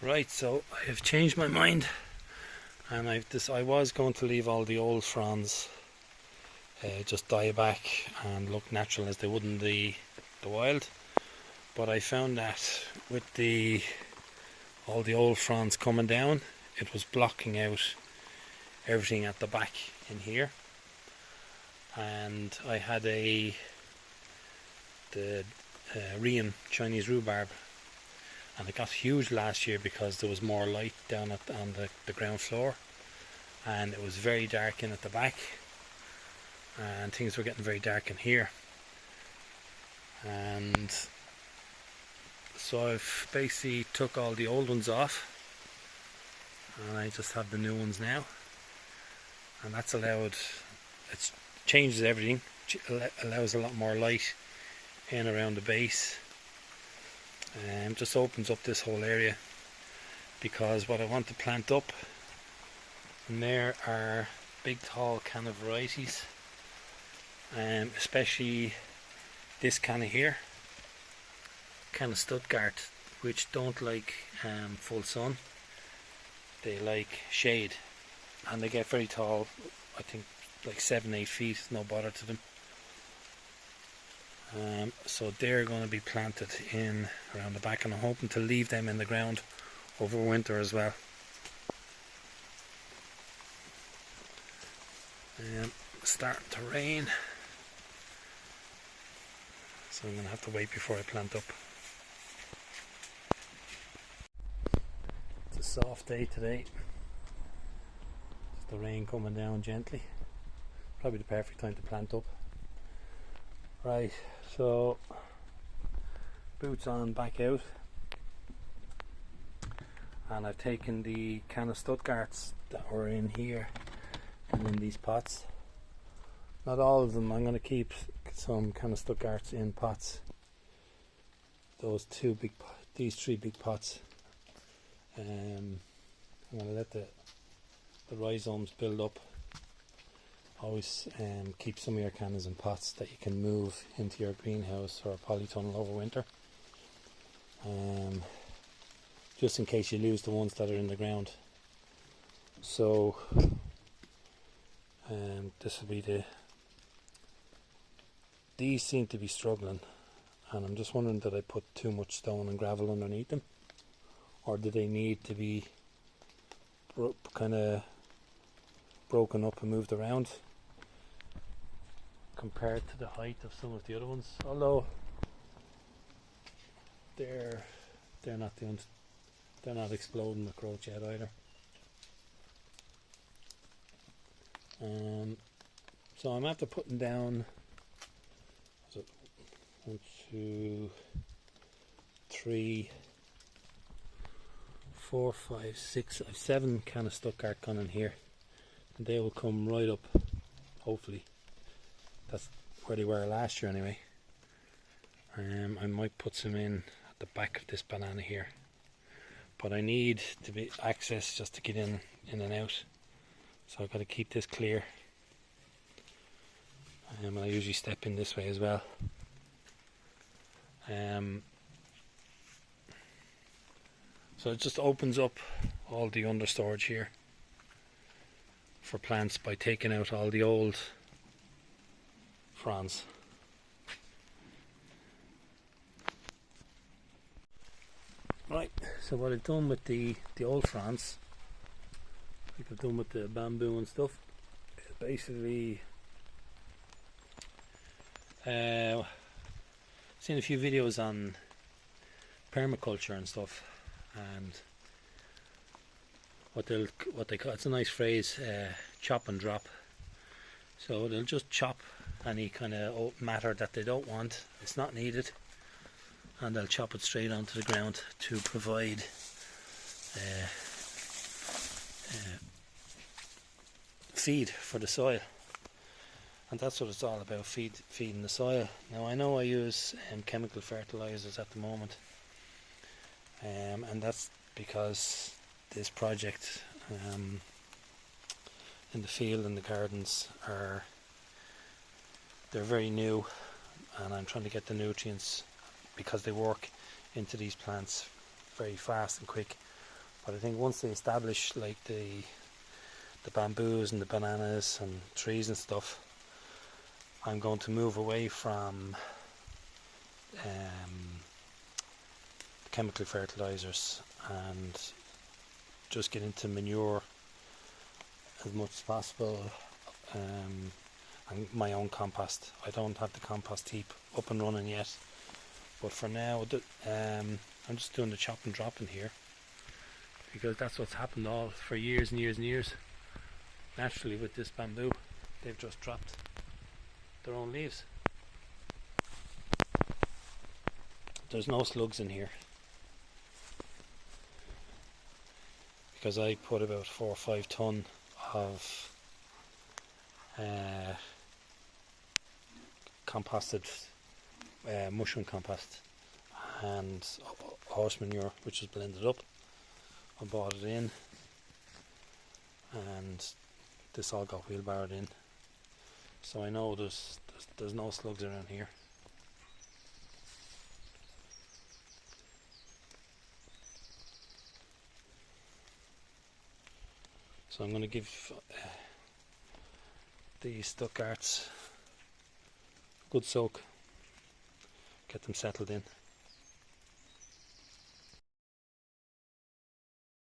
Right, so I have changed my mind, and I was going to leave all the old fronds just die back and look natural as they would in the wild. But I found that with all the old fronds coming down, it was blocking out everything at the back in here. And I had the Rian Chinese rhubarb, and it got huge last year because there was more light down on the ground floor, and it was very dark in at the back, and things were getting very dark in here. And so I've basically took all the old ones off, and I just have the new ones now, and that's allowed, it changes everything, allows a lot more light in around the base, and just opens up this whole area. Because what I want to plant up in there are big tall canna varieties, especially this canna here, Canna Stuttgart, which don't like full sun. They like shade, and they get very tall. I think like 7-8 feet, no bother to them. So they're going to be planted in around the back, and I'm hoping to leave them in the ground over winter as well. Starting to rain, so I'm going to have to wait before I plant up. It's a soft day today, just the rain coming down gently. Probably the perfect time to plant up. Right, so boots on, back out, and I've taken the Canna Stuttgarts that were in here and in these pots. Not all of them. I'm going to keep some Canna Stuttgarts in pots. These 3 big pots. I'm going to let the rhizomes build up. Always keep some of your cannas in pots that you can move into your greenhouse or polytunnel over winter, just in case you lose the ones that are in the ground. So this will be these seem to be struggling, and I'm just wondering, did I put too much stone and gravel underneath them, or do they need to be kind of broken up and moved around compared to the height of some of the other ones? Although they're not exploding the growth yet either. So I'm after putting down 1, 2, 3, 4, 5, 6, I have 7 Canna Stuttgart gone in here, and they will come right up, hopefully. That's where they were last year anyway. I might put some in at the back of this banana here, but I need to be access just to get in and out, so I've got to keep this clear. And I usually step in this way as well. So it just opens up all the under storage here for plants by taking out all the old fronds. Right, so what I've done with the old fronds, like I've done with the bamboo and stuff, is basically seen a few videos on permaculture and stuff, and what they call, it's a nice phrase, chop and drop. So they'll just chop any kind of matter that they don't want, it's not needed, and they'll chop it straight onto the ground to provide feed for the soil. And that's what it's all about, feeding the soil. Now I know I use chemical fertilizers at the moment, and that's because this project in the field and the gardens they're very new, and I'm trying to get the nutrients, because they work into these plants very fast and quick. But I think once they establish like the bamboos and the bananas and trees and stuff, I'm going to move away from chemical fertilizers and just get into manure as much as possible, and my own compost. I don't have the compost heap up and running yet, but for now I'm just doing the chop and drop in here, because that's what's happened all for years and years and years. Naturally, with this bamboo, they've just dropped their own leaves. There's no slugs in here because I put about 4 or 5 ton of composted mushroom compost and horse manure, which was blended up. I bought it in, and this all got wheelbarrowed in, so I know there's no slugs around here. So I'm going to give these Stuttgarts a good soak, get them settled in.